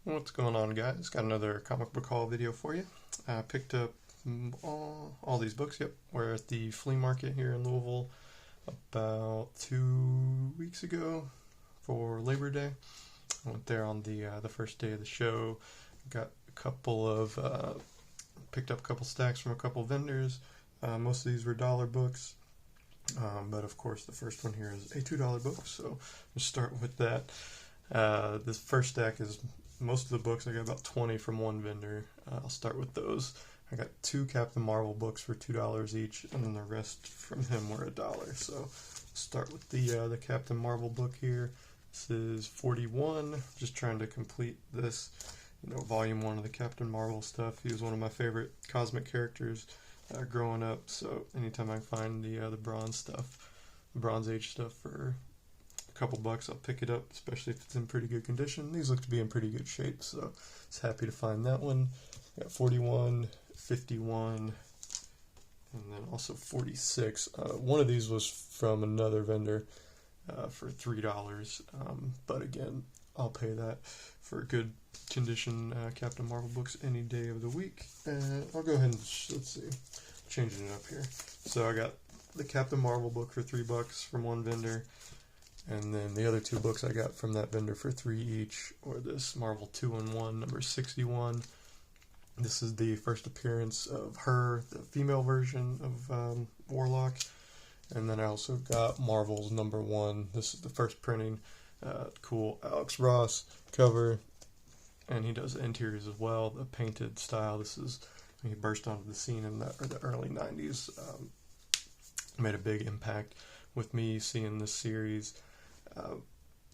What's going on, guys? Got another comic book haul video for you. I picked up all these books. Yep, we're at the flea market here in Louisville about 2 weeks ago for Labor Day. I went there on the first day of the show. Got a couple of picked up a couple stacks from a couple vendors. Most of these were dollar books, but of course the first one here is a $2 book. So we'll start with that. This first stack is most of the books. I got about 20 from one vendor. I'll start with those. I got 2 Captain Marvel books for $2 each, and then the rest from him were $1. So start with the Captain Marvel book here. This is 41. Just trying to complete this, volume 1 of the Captain Marvel stuff. He was one of my favorite cosmic characters growing up. So anytime I can find the Bronze stuff, the Bronze Age stuff for couple bucks, I'll pick it up, especially if it's in pretty good condition. These look to be in pretty good shape, so I was happy to find that one. Got 41, 51, and then also 46. One of these was from another vendor for $3, but again, I'll pay that for good condition Captain Marvel books any day of the week. And I'll go ahead and changing it up here. So I got the Captain Marvel book for $3 from one vendor. And then the other 2 books I got from that vendor for $3 each, or this Marvel 2-in-1 number 61. This is the first appearance of her, the female version of Warlock. And then I also got Marvel's number 1. This is the first printing. Cool Alex Ross cover. And he does the interiors as well, the painted style. This is when he burst onto the scene in the early 90s. Made a big impact with me seeing this series.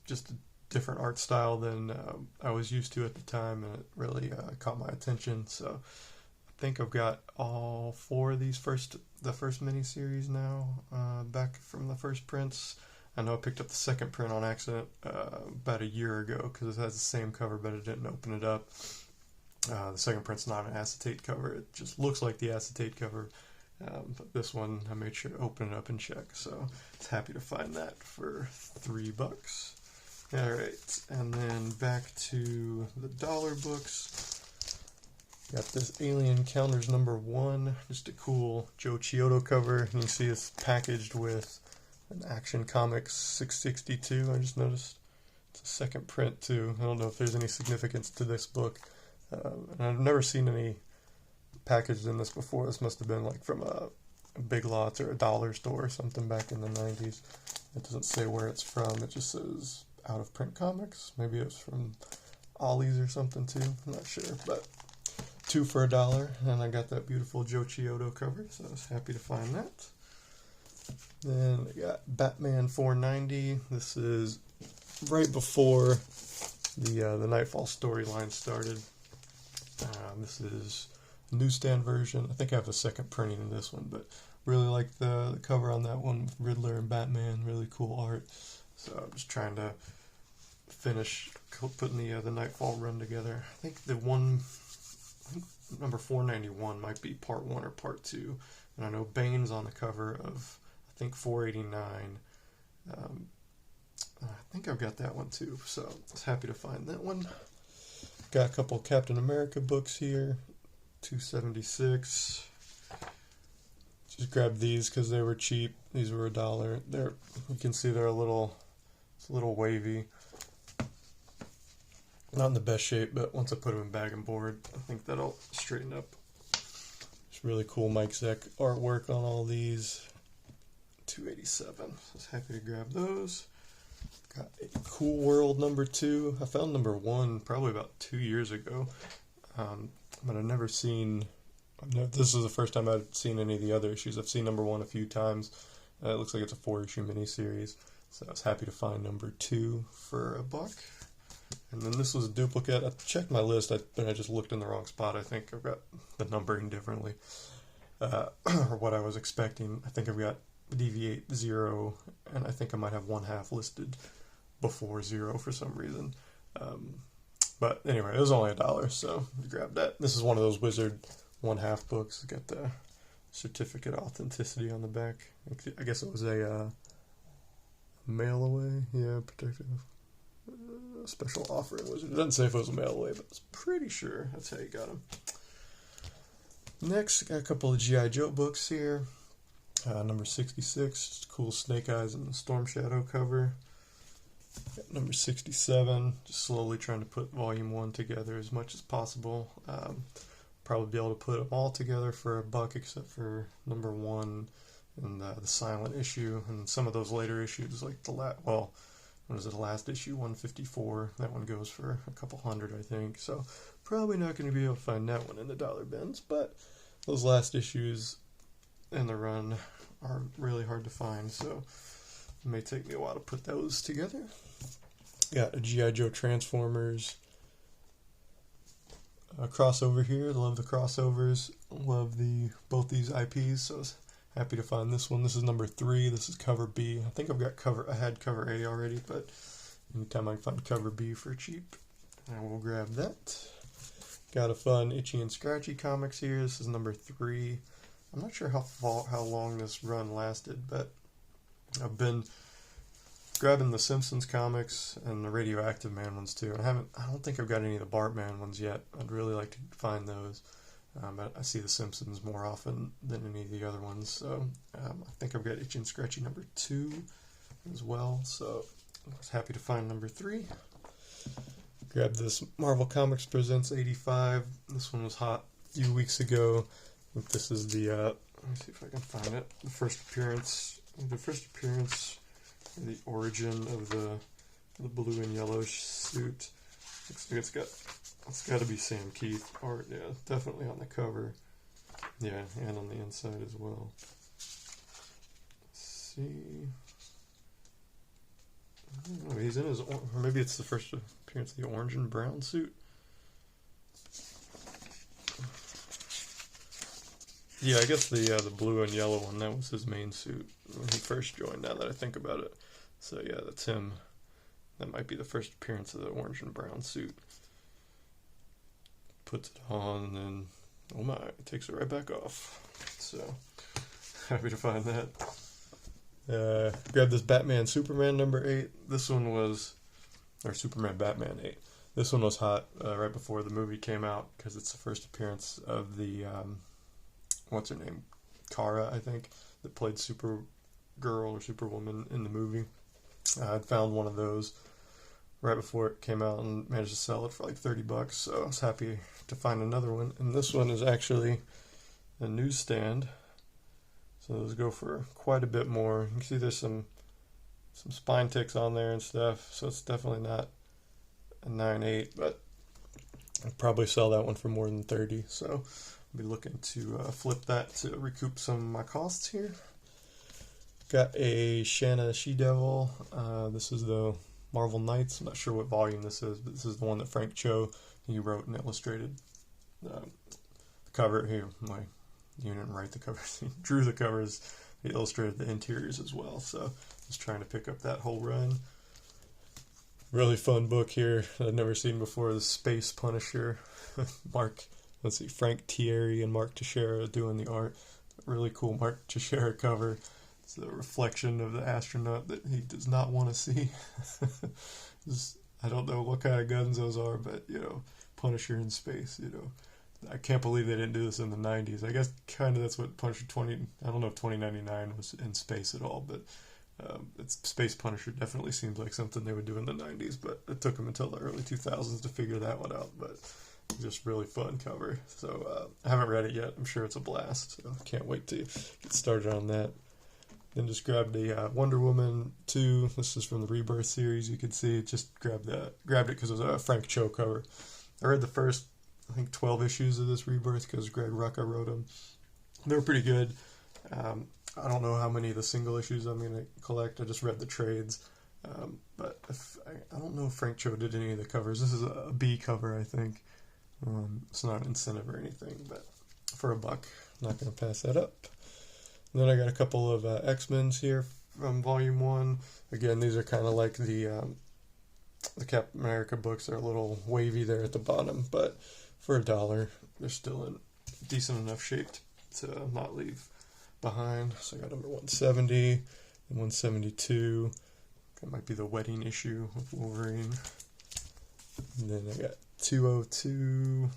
Just a different art style than I was used to at the time, and it really caught my attention. So I think I've got all 4 of these the first mini-series now, back from the first prints. I know I picked up the second print on accident about a year ago because it has the same cover, but I didn't open it up. The second print's not an acetate cover. It just looks like the acetate cover. But this one, I made sure to open it up and check, so I was happy to find that for $3. Alright, and then back to the dollar books. Got this Alien Encounters number 1, just a cool Joe Chiodo cover, and you see it's packaged with an Action Comics 662. I just noticed it's a second print too. I don't know if there's any significance to this book, and I've never seen any packaged in this before. This must have been like from a Big Lots or a dollar store or something back in the 90s. It doesn't say where it's from. It just says out of print comics. Maybe it's from Ollie's or something too. I'm not sure, but 2 for $1, and I got that beautiful Joe Chiodo cover, so I was happy to find that. Then I got Batman 490. This is right before the Nightfall storyline started. This is newsstand version. I think I have a second printing in this one, but really like the cover on that one with Riddler and Batman. Really cool art. So I'm just trying to finish putting the Nightfall run together. I think number 491 might be part 1 or part 2. And I know Bane's on the cover of, I think, 489. I think I've got that one too, so I was happy to find that one. Got a couple Captain America books here. 276. Just grabbed these because they were cheap. These were $1. You can see they're it's a little wavy. Not in the best shape, but once I put them in bag and board, I think that'll straighten up. It's really cool Mike Zeck artwork on all these. 287. So I was happy to grab those. Got a Cool World number 2. I found number 1 probably about 2 years ago. But I've never seen, this is the first time I've seen any of the other issues. I've seen number 1 a few times. It looks like it's a 4-issue miniseries. So I was happy to find number 2 for $1. And then this was a duplicate. I checked my list, but I just looked in the wrong spot. I think I've got the numbering differently, or what I was expecting. I think I've got Deviate 0, and I think I might have 1/2 listed before 0 for some reason. But anyway, it was only $1, so I grabbed that. This is one of those Wizard 1/2 books. Got the certificate authenticity on the back. I guess it was a mail away. Yeah, protective. a special offer in Wizard. It doesn't say if it was a mail away, but I was pretty sure that's how you got them. Next, got a couple of G.I. Joe books here. Number 66, cool Snake Eyes and the Storm Shadow cover. Got number 67, just slowly trying to put volume 1 together as much as possible. Probably be able to put them all together for $1 except for number 1 and the silent issue, and some of those later issues like the last issue, 154, that one goes for a couple hundred, I think, so probably not going to be able to find that one in the dollar bins, but those last issues in the run are really hard to find, so it may take me a while to put those together. Got a G.I. Joe Transformers crossover here. Love the crossovers. Love both these IPs, so I was happy to find this one. This is number 3. This is cover B. I think I had cover A already, but anytime I can find cover B for cheap, I will grab that. Got a fun Itchy and Scratchy comics here. This is number 3. I'm not sure how long this run lasted, but I've been grabbing the Simpsons comics and the Radioactive Man ones too. I don't think I've got any of the Bartman ones yet. I'd really like to find those. But I see the Simpsons more often than any of the other ones, so I think I've got Itchy and Scratchy number 2 as well, so I was happy to find number 3. Grabbed this Marvel Comics Presents 85. This one was hot a few weeks ago. I think this is the, let me see if I can find it, the first appearance, the origin of the blue and yellow suit. Looks like it's got to be Sam Keith art, yeah, definitely on the cover. Yeah, and on the inside as well. Let's see. I don't know, he's in his, or maybe it's the first appearance of the orange and brown suit. Yeah, I guess the blue and yellow one, that was his main suit when he first joined, now that I think about it. So yeah, that's him. That might be the first appearance of the orange and brown suit. Puts it on, and then, oh my, it takes it right back off. So, happy to find that. Grabbed this Batman Superman number 8. This one was, or Superman Batman 8. This one was hot right before the movie came out, because it's the first appearance of the, what's her name? Kara, I think, that played Supergirl or Superwoman in the movie. I'd found one of those right before it came out and managed to sell it for like $30, so I was happy to find another one. And this one is actually a newsstand, so those go for quite a bit more. You can see there's some spine ticks on there and stuff, so it's definitely not a 9.8, but I'd probably sell that one for more than 30, so I'll be looking to flip that to recoup some of my costs here. Got a Shanna She-Devil. This is the Marvel Knights. I'm not sure what volume this is, but this is the one that Frank Cho, he wrote and illustrated. The cover here, you didn't write the covers, he drew the covers, he illustrated the interiors as well, so just trying to pick up that whole run. Really fun book here that I've never seen before, the Space Punisher. Frank Thierry and Mark Teixeira doing the art. Really cool Mark Teixeira cover. It's a reflection of the astronaut that he does not want to see. I don't know what kind of guns those are, but, Punisher in space, I can't believe they didn't do this in the 90s. I guess kind of that's what Punisher I don't know if 2099 was in space at all, but Space Punisher definitely seems like something they would do in the 90s, but it took them until the early 2000s to figure that one out, but just really fun cover. So I haven't read it yet. I'm sure it's a blast, so I can't wait to get started on that. Then just grabbed a Wonder Woman 2. This is from the Rebirth series. You can see, just grabbed it because it was a Frank Cho cover. I read the first, 12 issues of this Rebirth because Greg Rucka wrote them. They were pretty good. I don't know how many of the single issues I'm going to collect. I just read the trades. But I don't know if Frank Cho did any of the covers. This is a B cover, I think. It's not an incentive or anything, but for $1, I'm not going to pass that up. And then I got a couple of X-Men's here from Volume 1. Again, these are kind of like the Captain America books. They're a little wavy there at the bottom, but for $1, they're still in decent enough shape to not leave behind. So I got number 170 and 172. That might be the wedding issue of Wolverine. And then I got 202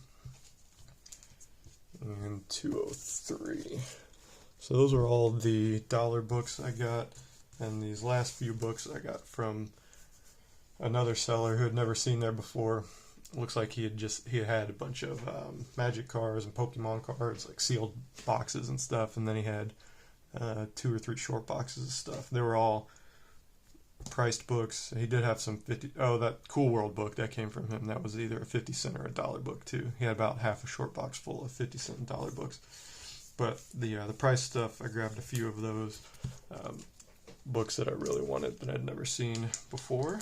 and 203. So those are all the dollar books I got, and these last few books I got from another seller who had never seen there before. Looks like he had a bunch of Magic cards and Pokemon cards, like sealed boxes and stuff, and then he had 2 or 3 short boxes of stuff. They were all priced books. He did have some 50. Oh, that Cool World book that came from him. That was either a 50-cent or a dollar book too. He had about half a short box full of 50-cent and dollar books. But the price stuff, I grabbed a few of those books that I really wanted that I'd never seen before.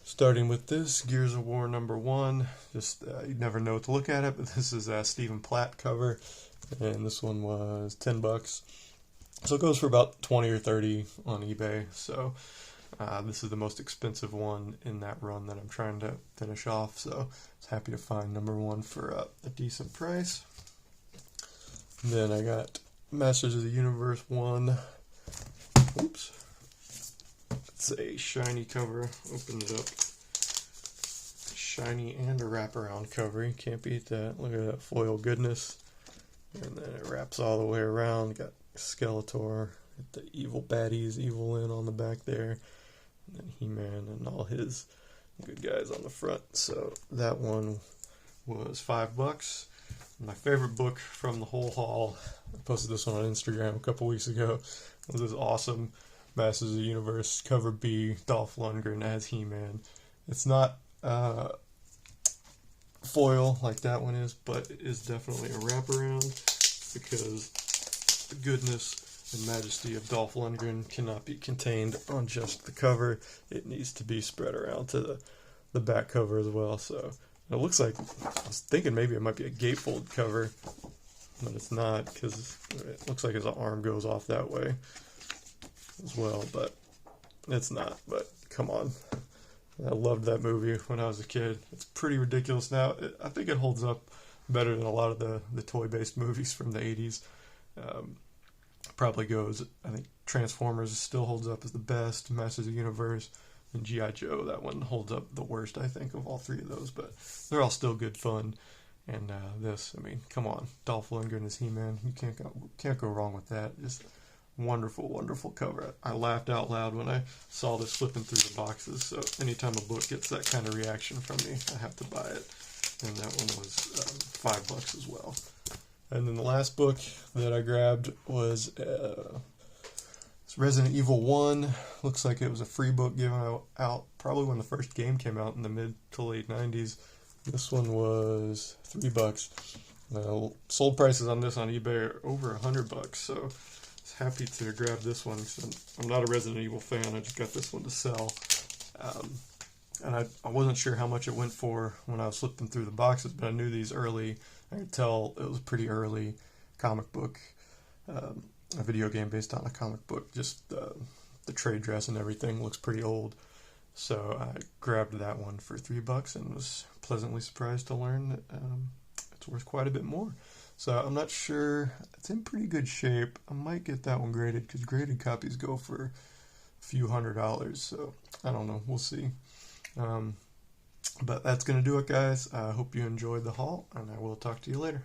Starting with this, Gears of War #1. Just you'd never know what to look at it, but this is a Stephen Platt cover, and this one was $10. So it goes for about 20 or 30 on eBay. So this is the most expensive one in that run that I'm trying to finish off. So I was happy to find #1 for a decent price. Then I got Masters of the Universe 1. Oops. It's a shiny cover. Open it up. Shiny and a wraparound cover. You can't beat that. Look at that foil goodness. And then it wraps all the way around. Got Skeletor. Got the evil baddies, Evil in on the back there. And then He-Man and all his good guys on the front. So that one was $5. My favorite book from the whole haul, I posted this one on Instagram a couple weeks ago, was this awesome Masters of the Universe cover B, Dolph Lundgren as He-Man. It's not foil like that one is, but it is definitely a wraparound because the goodness and majesty of Dolph Lundgren cannot be contained on just the cover. It needs to be spread around to the back cover as well. So it looks like, I was thinking maybe it might be a gatefold cover, but it's not, because it looks like his arm goes off that way as well, but it's not. But come on, I loved that movie when I was a kid. It's pretty ridiculous now. I think it holds up better than a lot of the toy-based movies from the 80s. Probably goes, I think Transformers still holds up as the best, Masters of the Universe, and G.I. Joe, that one holds up the worst, I think, of all 3 of those, but they're all still good fun. And this, I mean, come on, Dolph Lundgren as He-Man, you can't go wrong with that. Just wonderful, wonderful cover. I laughed out loud when I saw this flipping through the boxes, so anytime a book gets that kind of reaction from me, I have to buy it. And that one was $5 as well. And then the last book that I grabbed was Resident Evil 1. Looks like it was a free book given out probably when the first game came out in the mid to late 90s. This one was $3. Sold prices on this on eBay are over $100, so I was happy to grab this one because I'm not a Resident Evil fan. I just got this one to sell. And I wasn't sure how much it went for when I was flipping through the boxes, but I knew these early. I could tell it was a pretty early comic book, a video game based on a comic book. Just the trade dress and everything looks pretty old. So I grabbed that one for $3 and was pleasantly surprised to learn that it's worth quite a bit more. So I'm not sure. It's in pretty good shape. I might get that one graded because graded copies go for a few $100. So I don't know. We'll see. But that's going to do it, guys. I hope you enjoyed the haul, and I will talk to you later.